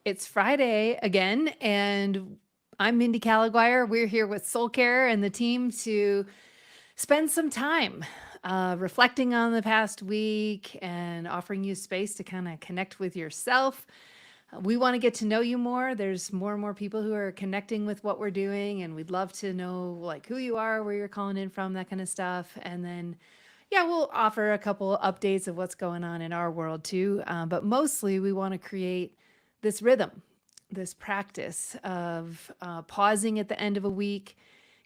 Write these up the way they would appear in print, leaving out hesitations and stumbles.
It's Friday again, and I'm Mindy Caliguire. We're here with Soulcare and the team to spend some time reflecting on the past week and offering you space to kind of connect with yourself. We want to get to know you more. There's more and more people who are connecting with what we're doing, and we'd love to know like who you are, where you're calling in from, that kind of stuff. And then, yeah, we'll offer a couple updates of what's going on in our world too. But mostly, we want to create this rhythm, this practice of pausing at the end of a week,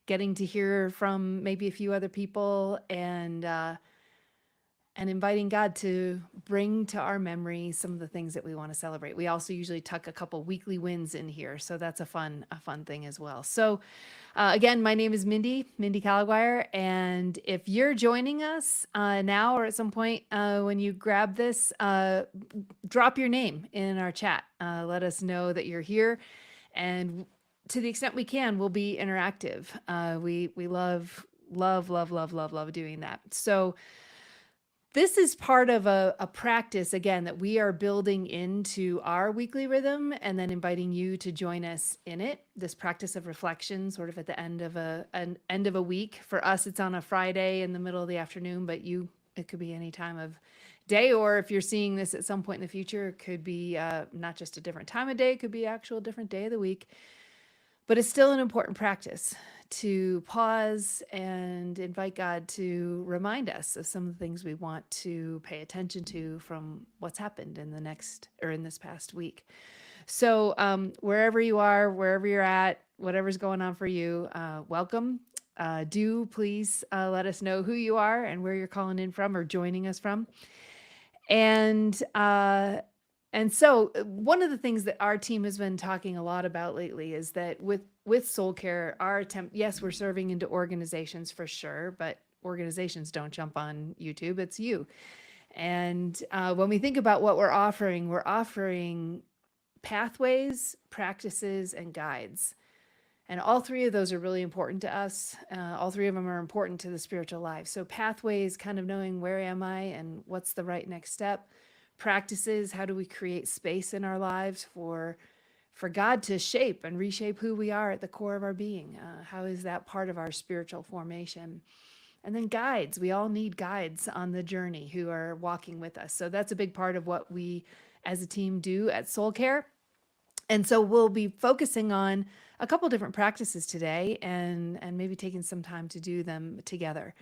getting to hear from maybe a few other people, and inviting God to bring to our memory some of the things that we want to celebrate. We also usually tuck a couple weekly wins in here, so that's a fun thing as well. So, again, my name is Mindy Caliguire, and if you're joining us now or at some point when you grab this, drop your name in our chat. Let us know that you're here, and to the extent we can, we'll be interactive. We love doing that. So this is part of a practice, again, that we are building into our weekly rhythm and then inviting you to join us in it. This practice of reflection, sort of at the end of an end of a week. For us, it's on a Friday in the middle of the afternoon, but it could be any time of day, or if you're seeing this at some point in the future, it could be not just a different time of day, it could be actual different day of the week. But it's still an important practice to pause and invite God to remind us of some of the things we want to pay attention to from what's happened in this past week. So wherever you are, wherever you're at, whatever's going on for you, welcome. Do please let us know who you are and where you're calling in from or joining us from. And so one of the things that our team has been talking a lot about lately is that with Soulcare, our attempt, yes, we're serving into organizations for sure, but organizations don't jump on YouTube, it's you. And when we think about what we're offering pathways, practices, and guides. And all three of those are really important to us. All three of them are important to the spiritual life. So pathways, kind of knowing where am I and what's the right next step. Practices, how do we create space in our lives for God to shape and reshape who we are at the core of our being? How is that part of our spiritual formation? And then guides. We all need guides on the journey who are walking with us. So that's a big part of what we as a team do at Soulcare. And so we'll be focusing on a couple different practices today and maybe taking some time to do them together.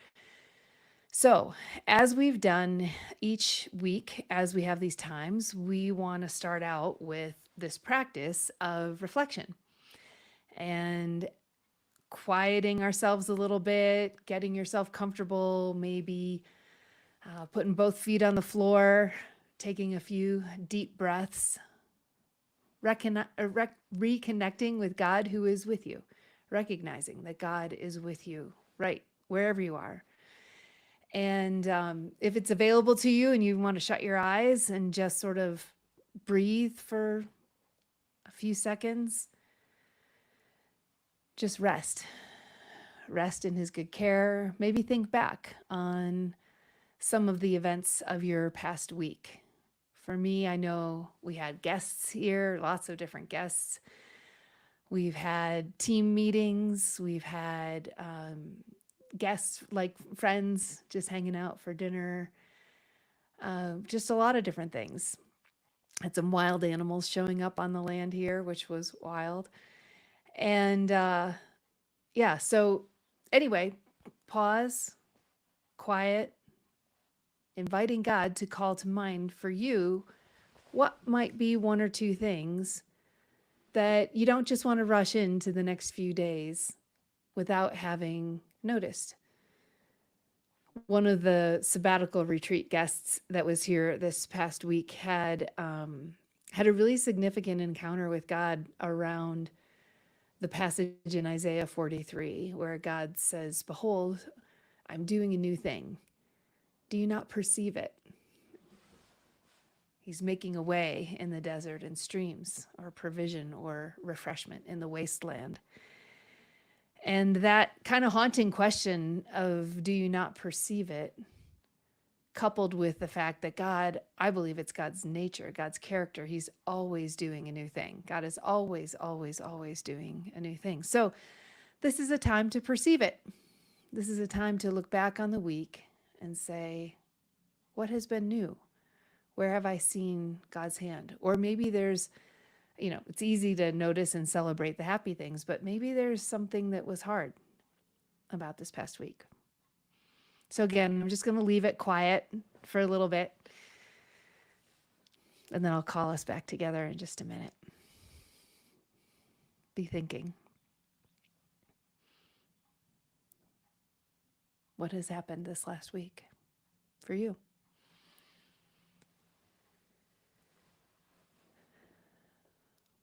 So, as we've done each week, as we have these times, we want to start out with this practice of reflection and quieting ourselves a little bit, getting yourself comfortable, maybe putting both feet on the floor, taking a few deep breaths, reconnecting with God who is with you, recognizing that God is with you right wherever you are. And if it's available to you and you want to shut your eyes and just sort of breathe for a few seconds, just rest. Rest in his good care. Maybe think back on some of the events of your past week. For me, I know we had guests here, lots of different guests. We've had team meetings. We've had guests, like friends, just hanging out for dinner. Just a lot of different things. Had some wild animals showing up on the land here, which was wild. And yeah, so anyway, pause, quiet, inviting God to call to mind for you what might be one or two things that you don't just want to rush into the next few days without having noticed. One of the sabbatical retreat guests that was here this past week had a really significant encounter with God around the passage in Isaiah 43, where God says, "Behold, I'm doing a new thing. Do you not perceive it?" He's making a way in the desert and streams, or provision or refreshment in the wasteland. And that kind of haunting question of, do you not perceive it, coupled with the fact that God, I believe it's God's nature, God's character. He's always doing a new thing. God is always, always, always doing a new thing. So this is a time to perceive it. This is a time to look back on the week and say, what has been new? Where have I seen God's hand? Or maybe there's, it's easy to notice and celebrate the happy things, but maybe there's something that was hard about this past week. So again, I'm just going to leave it quiet for a little bit, and then I'll call us back together in just a minute. Be thinking. What has happened this last week for you?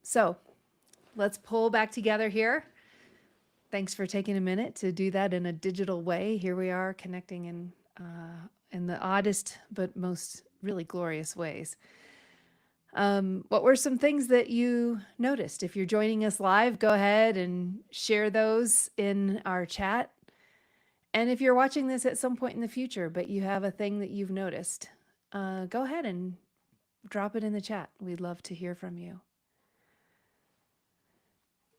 So let's pull back together here. Thanks for taking a minute to do that in a digital way. Here we are connecting in the oddest but most really glorious ways. What were some things that you noticed? If you're joining us live, go ahead and share those in our chat. And if you're watching this at some point in the future, but you have a thing that you've noticed, go ahead and drop it in the chat. We'd love to hear from you.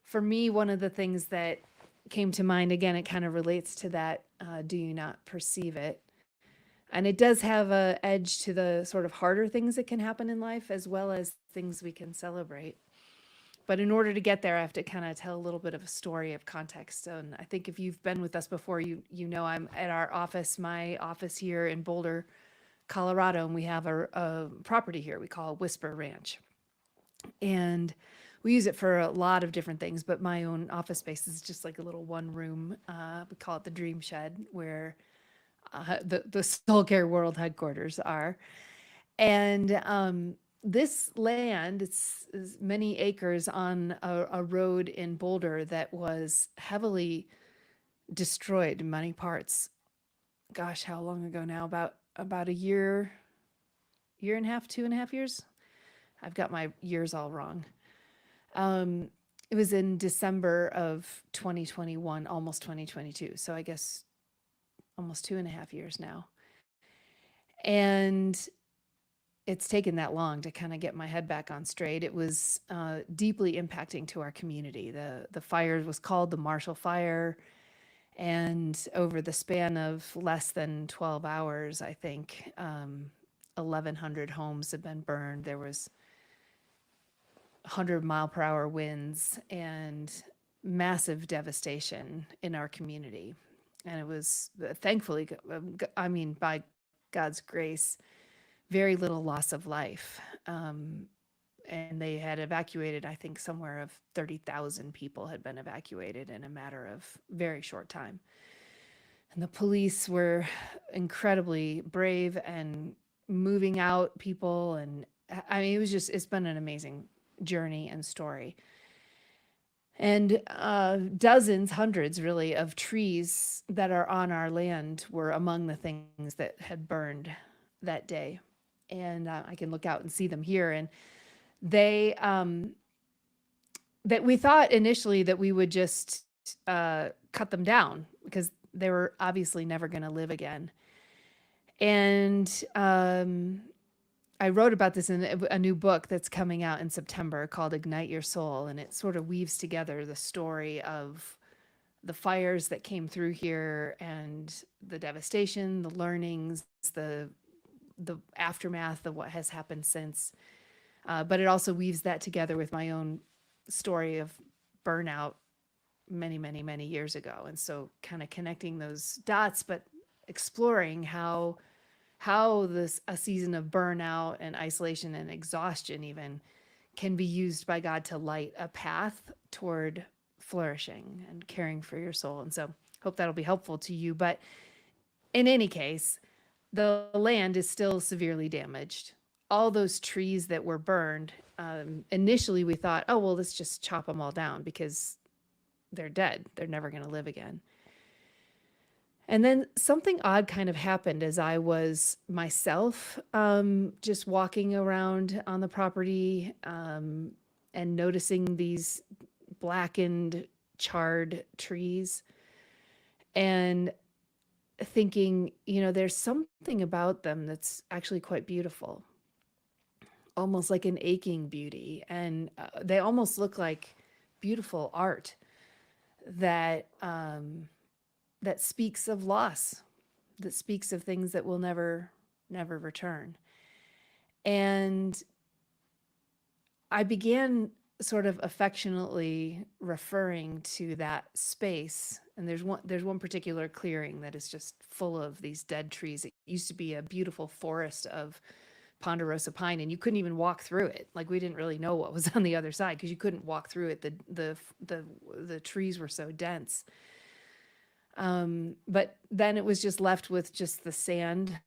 For me, one of the things that came to mind, again, it kind of relates to that, do you not perceive it? And it does have an edge to the sort of harder things that can happen in life, as well as things we can celebrate. But in order to get there, I have to kind of tell a little bit of a story of context. And I think if you've been with us before, you know I'm at our office, my office here in Boulder, Colorado, and we have a property here we call Whisper Ranch. And we use it for a lot of different things, but my own office space is just like a little one room. We call it the Dream Shed, where the Soulcare World headquarters are. And this land, is many acres on a road in Boulder that was heavily destroyed in many parts. Gosh, how long ago now? About a year and a half, 2.5 years. I've got my years all wrong. It was in December of 2021, almost 2022. So I guess almost 2.5 years now. And it's taken that long to kind of get my head back on straight. It was deeply impacting to our community. The fire was called the Marshall Fire. And over the span of less than 12 hours, I think 1,100 homes have been burned. There was 100-mile-per-hour winds and massive devastation in our community. And it was thankfully, by God's grace, very little loss of life. And they had evacuated, I think somewhere of 30,000 people had been evacuated in a matter of very short time. And the police were incredibly brave and moving out people. And I mean, it's been an amazing journey and story. And dozens, hundreds really, of trees that are on our land were among the things that had burned that day. And I can look out and see them here. And they, that we thought initially that we would just cut them down because they were obviously never going to live again. And I wrote about this in a new book that's coming out in September called Ignite Your Soul. And it sort of weaves together the story of the fires that came through here and the devastation, the learnings, the aftermath of what has happened since. But it also weaves that together with my own story of burnout many, many, many years ago. And so kind of connecting those dots, but exploring how a season of burnout and isolation and exhaustion even can be used by God to light a path toward flourishing and caring for your soul. And so hope that'll be helpful to you. But in any case, the land is still severely damaged. All those trees that were burned, initially we thought, oh, well, let's just chop them all down because they're dead. They're never going to live again. And then something odd kind of happened as I was myself just walking around on the property and noticing these blackened, charred trees. And thinking, there's something about them that's actually quite beautiful, almost like an aching beauty. And they almost look like beautiful art that that speaks of loss, that speaks of things that will never return. And I began sort of affectionately referring to that space. And there's one particular clearing that is just full of these dead trees. It used to be a beautiful forest of ponderosa pine, and you couldn't even walk through it. Like, we didn't really know what was on the other side because you couldn't walk through it. The trees were so dense. But then it was just left with just the sand,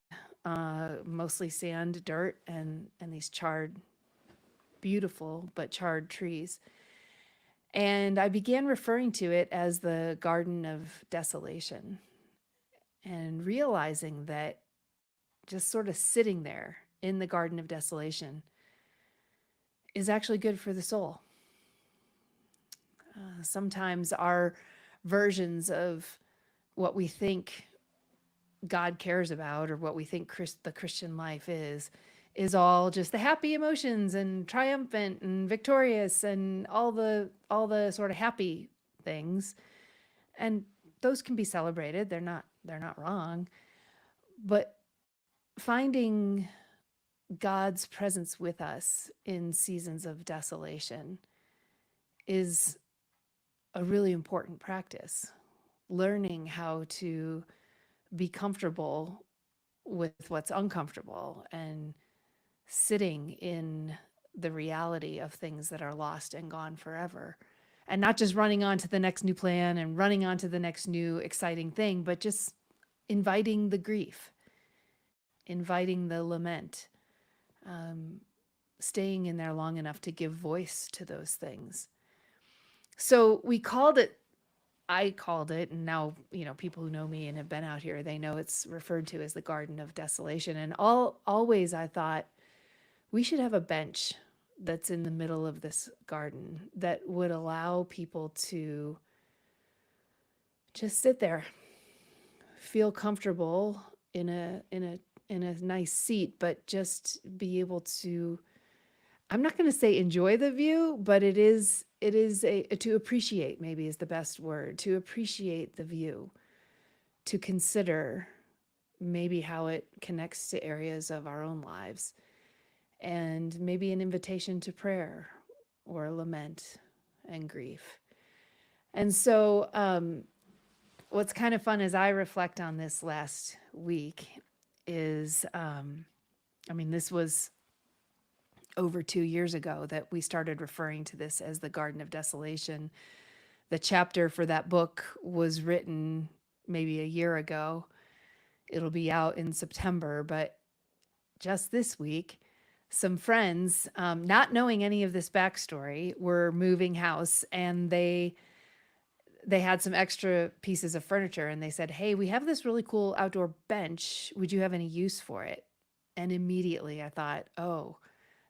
mostly sand, dirt, and these charred, beautiful but charred trees. And I began referring to it as the Garden of Desolation, and realizing that just sort of sitting there in the Garden of Desolation is actually good for the soul. Sometimes our versions of what we think God cares about, or what we think the Christian life is all just the happy emotions and triumphant and victorious and all the sort of happy things. And those can be celebrated. They're not wrong. But finding God's presence with us in seasons of desolation is a really important practice. Learning how to be comfortable with what's uncomfortable, and sitting in the reality of things that are lost and gone forever. And not just running on to the next new plan and running on to the next new exciting thing, but just inviting the grief, inviting the lament, um, staying in there long enough to give voice to those things. So I called it, and now, people who know me and have been out here, they know it's referred to as the Garden of Desolation. And always I thought we should have a bench that's in the middle of this garden that would allow people to just sit there, feel comfortable in a nice seat, but just be able to, I'm not going to say enjoy the view, but it is a to appreciate, maybe is the best word, to appreciate the view, to consider maybe how it connects to areas of our own lives, and maybe an invitation to prayer or lament and grief. And so, what's kind of fun as I reflect on this last week is, this was over 2 years ago that we started referring to this as the Garden of Desolation. The chapter for that book was written maybe a year ago. It'll be out in September, but just this week, some friends, not knowing any of this backstory, were moving house, and they had some extra pieces of furniture, and they said, "Hey, we have this really cool outdoor bench. Would you have any use for it?" And immediately I thought, "Oh,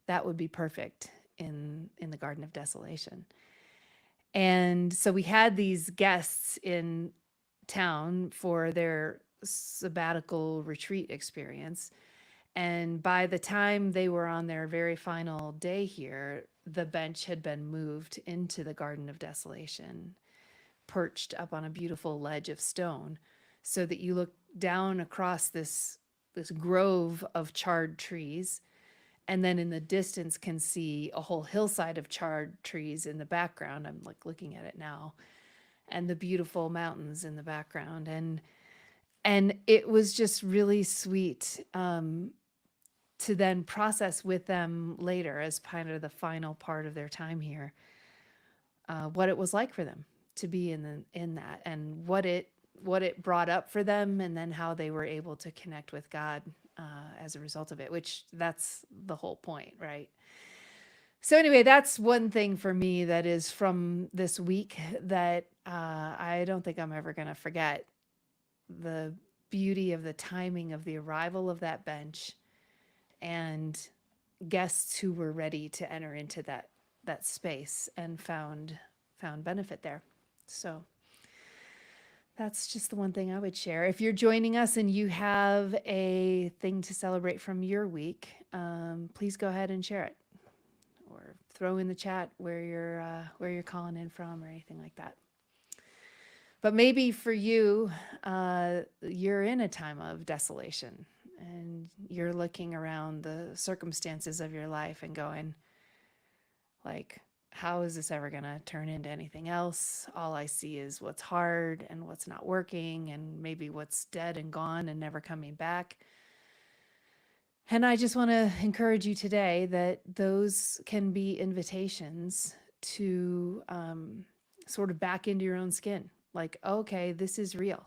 that would be perfect in the Garden of Desolation." And so we had these guests in town for their sabbatical retreat experience. And by the time they were on their very final day here, the bench had been moved into the Garden of Desolation, perched up on a beautiful ledge of stone, so that you look down across this grove of charred trees, and then in the distance can see a whole hillside of charred trees in the background. I'm like looking at it now, and the beautiful mountains in the background. And it was just really sweet, to then process with them later, as kind of the final part of their time here, what it was like for them to be in that, and what it brought up for them, and then how they were able to connect with God as a result of it, which that's the whole point, right? So anyway, that's one thing for me that is from this week that I don't think I'm ever going to forget: the beauty of the timing of the arrival of that bench, and guests who were ready to enter into that space and found benefit there. So That's just the one thing I would share. If you're joining us and you have a thing to celebrate from your week, please go ahead and share it, or throw in the chat where you're calling in from or anything like that. But maybe for you, you're in a time of desolation and you're looking around the circumstances of your life and going, like, how is this ever going to turn into anything else? All I see is what's hard and what's not working and maybe what's dead and gone and never coming back. And I just want to encourage you today that those can be invitations to sort of back into your own skin. Like, okay, this is real.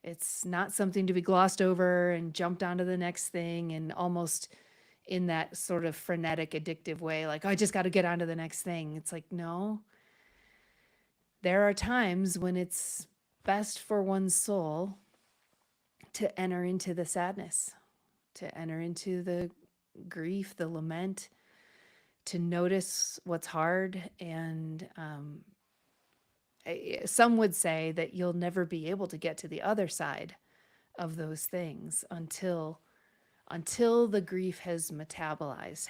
It's not something to be glossed over and jumped onto the next thing and almost in that sort of frenetic, addictive way, like, oh, I just got to get on to the next thing. It's like, no, there are times when it's best for one's soul to enter into the sadness, to enter into the grief, the lament, to notice what's hard. And some would say that you'll never be able to get to the other side of those things until the grief has metabolized,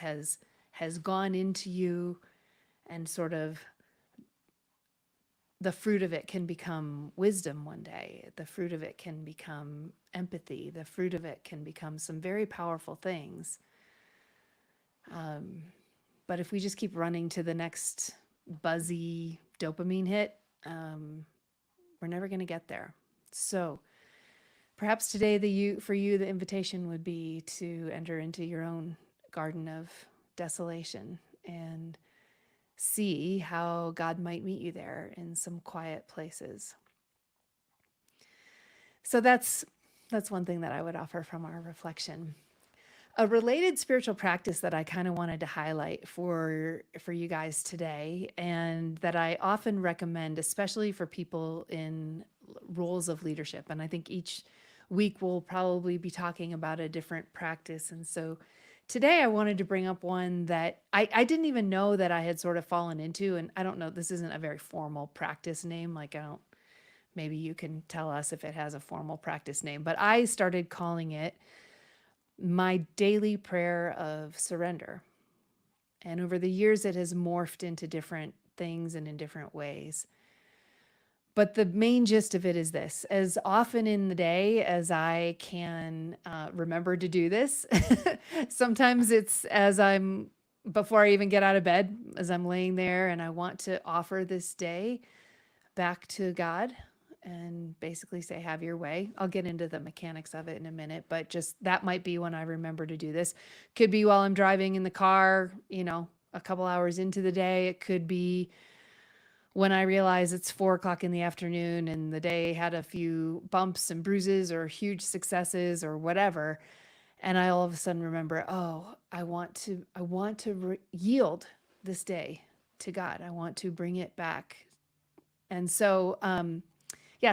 has gone into you, and sort of the fruit of it can become wisdom one day. The fruit of it can become empathy. The fruit of it can become some very powerful things. But if we just keep running to the next buzzy dopamine hit, we're never going to get there. So perhaps today, for you, the invitation would be to enter into your own garden of desolation and see how God might meet you there in some quiet places. So that's one thing that I would offer from our reflection. A related spiritual practice that I kind of wanted to highlight for you guys today, and that I often recommend, especially for people in roles of leadership. And I think each week we'll probably be talking about a different practice. And so today I wanted to bring up one that I didn't even know that I had sort of fallen into. And I don't know, this isn't a very formal practice name. Like, maybe you can tell us if it has a formal practice name, but I started calling it my daily prayer of surrender. And over the years, it has morphed into different things and in different ways. But the main gist of it is this: as often in the day as I can remember to do this, sometimes it's before I even get out of bed, as I'm laying there and I want to offer this day back to God and basically say, have your way. I'll get into the mechanics of it in a minute, but just that might be when I remember to do this. Could be while I'm driving in the car, a couple hours into the day. It could be when I realize it's 4 o'clock in the afternoon and the day had a few bumps and bruises or huge successes or whatever. And I all of a sudden remember, oh, I want to yield this day to God. I want to bring it back. And so,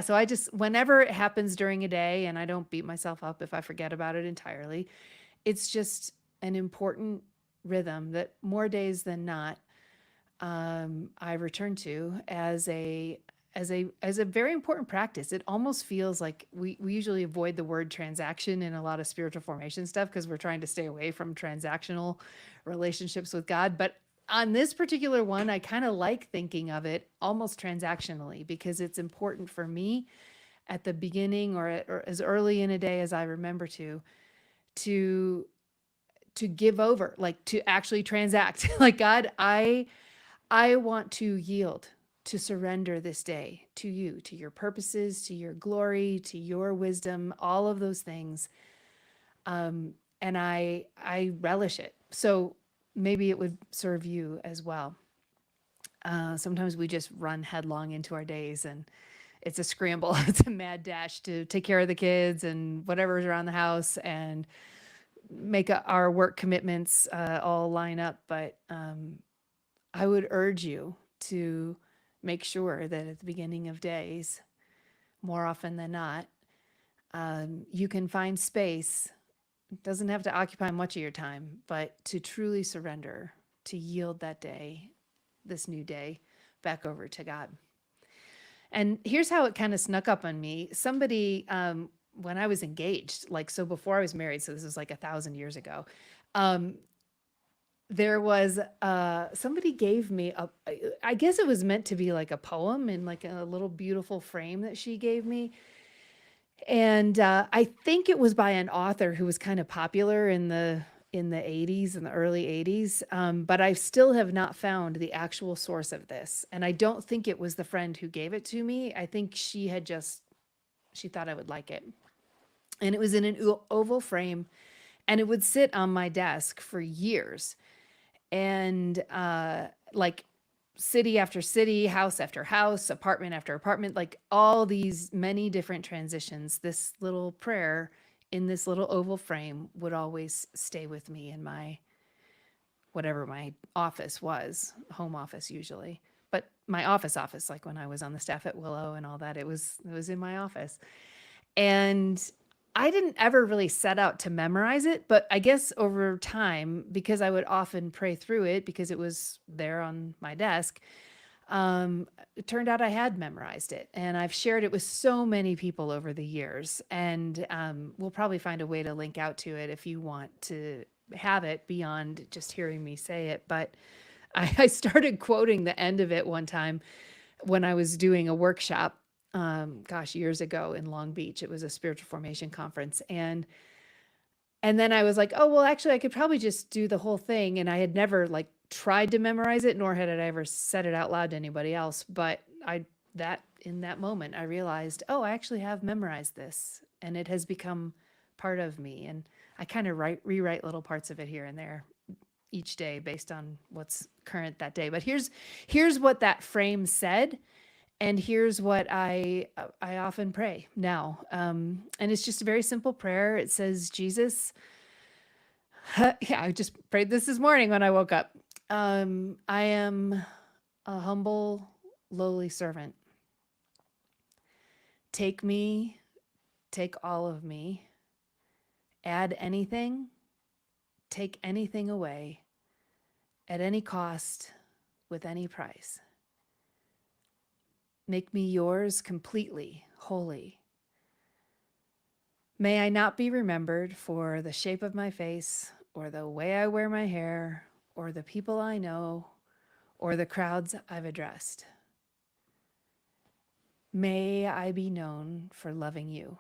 so I just, whenever it happens during a day, and I don't beat myself up if I forget about it entirely, it's just an important rhythm that more days than not, I return to as a very important practice. It almost feels like we usually avoid the word transaction in a lot of spiritual formation stuff because we're trying to stay away from transactional relationships with God. But on this particular one, I kind of like thinking of it almost transactionally because it's important for me at the beginning or as early in a day as I remember to give over, like to actually transact. Like, God, I want to yield, to surrender this day to you, to your purposes, to your glory, to your wisdom, all of those things. And I relish it. So maybe it would serve you as well. Sometimes we just run headlong into our days and it's a scramble. It's a mad dash to take care of the kids and whatever's around the house and make our work commitments all line up. But I would urge you to make sure that at the beginning of days, more often than not, you can find space. It doesn't have to occupy much of your time, but to truly surrender, to yield that day, this new day, back over to God. And here's how it kind of snuck up on me. Somebody, when I was engaged, like, so before I was married, so this is like 1,000 years ago, um, there was somebody gave me I guess it was meant to be like a poem in like a little beautiful frame that she gave me. And I think it was by an author who was kind of popular in the 80s, in the early 80s. But I still have not found the actual source of this. And I don't think it was the friend who gave it to me. I think she thought I would like it. And it was in an oval frame, and it would sit on my desk for years. And like city after city, house after house, apartment after apartment, like all these many different transitions, this little prayer in this little oval frame would always stay with me in my whatever my office was, home office usually. But my office, like when I was on the staff at Willow and all that, it was in my office. And I didn't ever really set out to memorize it, but I guess over time, because I would often pray through it because it was there on my desk, it turned out I had memorized it. And I've shared it with so many people over the years. And we'll probably find a way to link out to it if you want to have it beyond just hearing me say it. But I started quoting the end of it one time when I was doing a workshop, gosh, years ago in Long Beach. It was a spiritual formation conference. And then I was like, oh, well, actually, I could probably just do the whole thing. And I had never like tried to memorize it, nor had I ever said it out loud to anybody else. But that in that moment, I realized, oh, I actually have memorized this, and it has become part of me. And I kind of rewrite little parts of it here and there each day based on what's current that day. But here's what that frame said, and here's what I often pray now. And it's just a very simple prayer. It says, Jesus, yeah, I just prayed this morning when I woke up. I am a humble, lowly servant. Take me, take all of me, add anything, take anything away, at any cost, with any price. Make me yours completely, wholly. May I not be remembered for the shape of my face, or the way I wear my hair, or the people I know, or the crowds I've addressed. May I be known for loving you,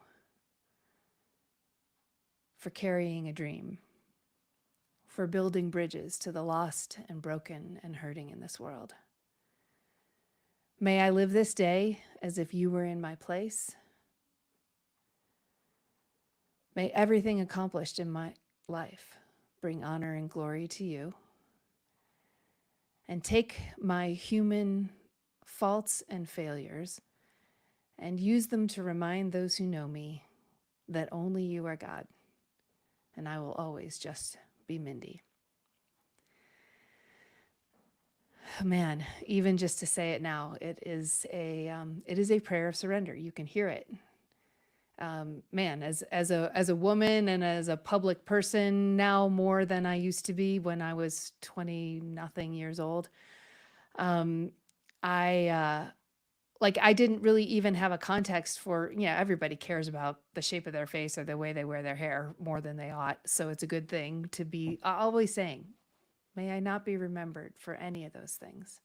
for carrying a dream, for building bridges to the lost and broken and hurting in this world. May I live this day as if you were in my place. May everything accomplished in my life bring honor and glory to you. And take my human faults and failures and use them to remind those who know me that only you are God, and I will always just be Mindy. Man, even just to say it now, it is a prayer of surrender. You can hear it. Man, as a woman and as a public person now, more than I used to be when I was 20 nothing years old. I like I didn't really even have a context for, yeah, everybody cares about the shape of their face or the way they wear their hair more than they ought. So it's a good thing to be always saying, may I not be remembered for any of those things.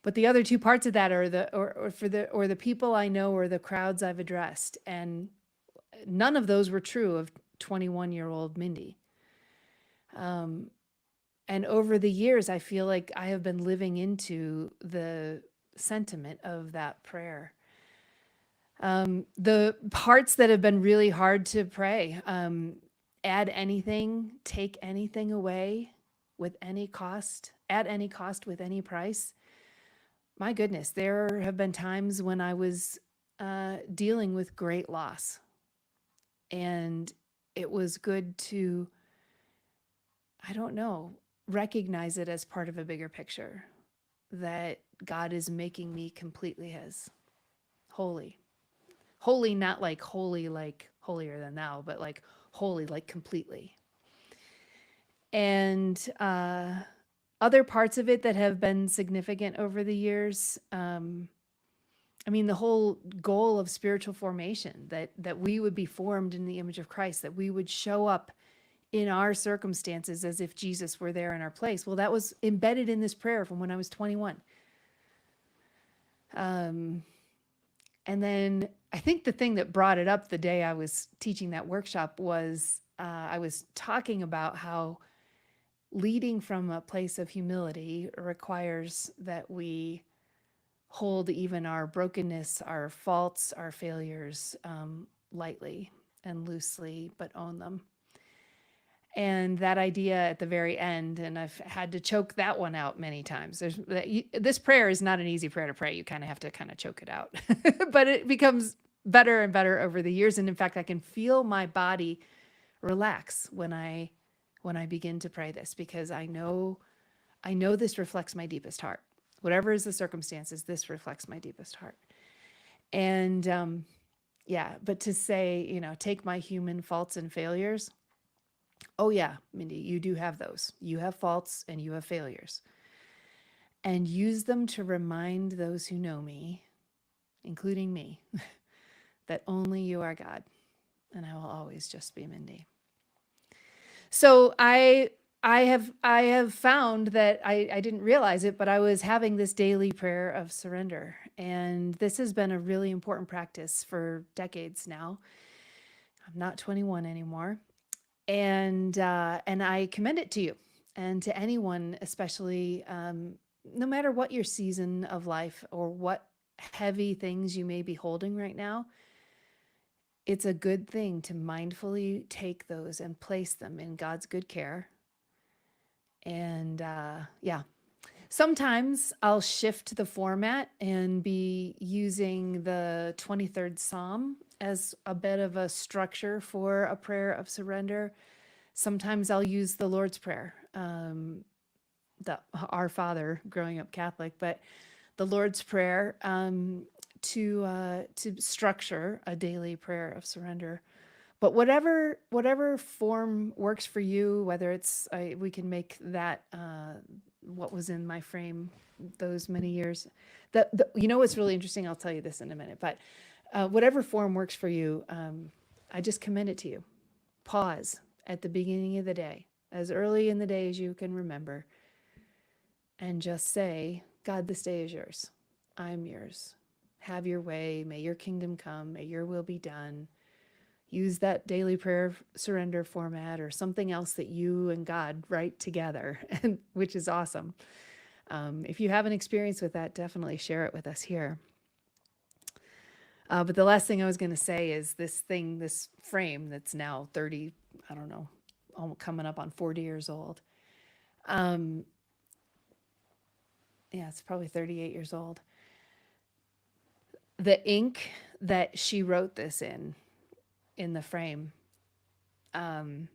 But the other two parts of that are the people I know or the crowds I've addressed. And none of those were true of 21-year-old Mindy. And over the years, I feel like I have been living into the sentiment of that prayer. The parts that have been really hard to pray, add anything, take anything away with any cost, at any cost with any price. My goodness, there have been times when I was dealing with great loss. And it was good to, I don't know, recognize it as part of a bigger picture, that God is making me completely His, holy. Holy, not like holy, like holier than thou, but like holy, like completely. And other parts of it that have been significant over the years, I mean, the whole goal of spiritual formation, that we would be formed in the image of Christ, that we would show up in our circumstances as if Jesus were there in our place. Well, that was embedded in this prayer from when I was 21. Um, and then I think the thing that brought it up the day I was teaching that workshop was I was talking about how leading from a place of humility requires that we hold even our brokenness, our faults, our failures lightly and loosely, but own them. And that idea at the very end, and I've had to choke that one out many times. This prayer is not an easy prayer to pray. You kind of have to kind of choke it out, but it becomes better and better over the years. And in fact, I can feel my body relax when I begin to pray this, because I know this reflects my deepest heart. Whatever is the circumstances, this reflects my deepest heart. And yeah, but to say, take my human faults and failures. Oh yeah, Mindy, you do have those. You have faults and you have failures. And use them to remind those who know me, including me, that only you are God, and I will always just be Mindy. So I have found that I didn't realize it, but I was having this daily prayer of surrender. And this has been a really important practice for decades now. I'm not 21 anymore. And I commend it to you and to anyone, especially no matter what your season of life or what heavy things you may be holding right now. It's a good thing to mindfully take those and place them in God's good care. And yeah, sometimes I'll shift the format and be using the 23rd Psalm as a bit of a structure for a prayer of surrender. Sometimes I'll use the Lord's Prayer, the Our Father, growing up Catholic, but the Lord's Prayer to structure a daily prayer of surrender. But whatever form works for you, whether it's we can make that what was in my frame those many years. What's really interesting? I'll tell you this in a minute. But whatever form works for you, I just commend it to you. Pause at the beginning of the day, as early in the day as you can remember, and just say, God, this day is yours. I'm yours. Have your way. May your kingdom come. May your will be done. Use that daily prayer surrender format or something else that you and God write together, which is awesome. If you have an experience with that, definitely share it with us here. But the last thing I was going to say is this frame that's now 30, I don't know, coming up on 40 years old. Yeah, it's probably 38 years old. The ink that she wrote this in the frame, the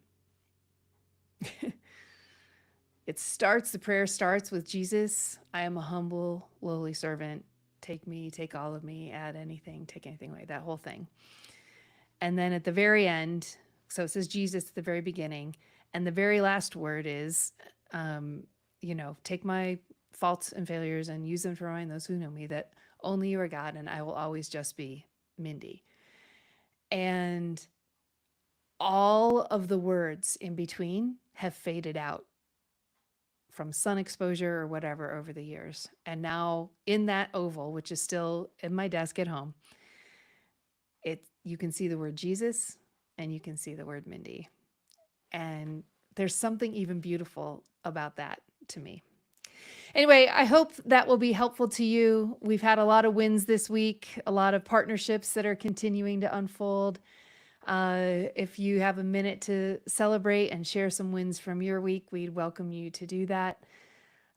prayer starts with, Jesus, I am a humble, lowly servant. Take me, take all of me, add anything, take anything away, that whole thing. And then at the very end, so it says Jesus at the very beginning, and the very last word is, take my faults and failures and use them to remind those who know me that only you are God and I will always just be Mindy. And all of the words in between have faded out from sun exposure or whatever over the years. And now in that oval, which is still in my desk at home, you can see the word Jesus and you can see the word Mindy. And there's something even beautiful about that to me. Anyway, I hope that will be helpful to you. We've had a lot of wins this week, a lot of partnerships that are continuing to unfold. If you have a minute to celebrate and share some wins from your week, we'd welcome you to do that.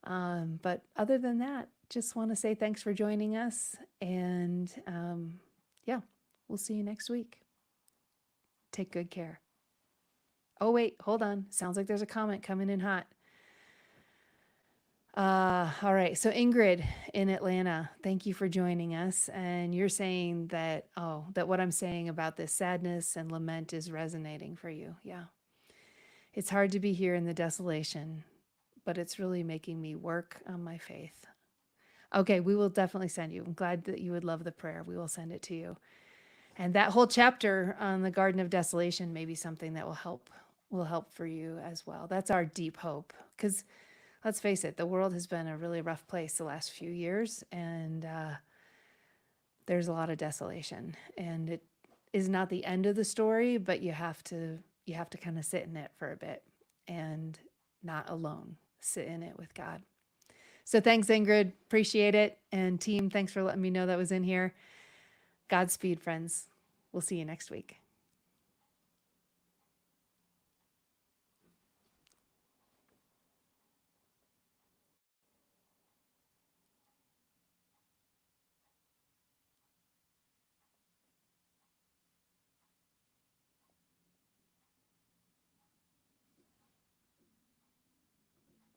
But other than that, just want to say thanks for joining us. And yeah, we'll see you next week. Take good care. Oh, wait, hold on. Sounds like there's a comment coming in hot. All right. So Ingrid in Atlanta, thank you for joining us. And you're saying that what I'm saying about this sadness and lament is resonating for you. Yeah. It's hard to be here in the desolation, but it's really making me work on my faith. Okay, we will definitely send you. I'm glad that you would love the prayer. We will send it to you. And that whole chapter on the Garden of Desolation may be something that will help for you as well. That's our deep hope. Because let's face it, the world has been a really rough place the last few years, and there's a lot of desolation. And it is not the end of the story, but you have to kind of sit in it for a bit and not alone. Sit in it with God. So thanks, Ingrid. Appreciate it. And team, thanks for letting me know that was in here. Godspeed, friends. We'll see you next week.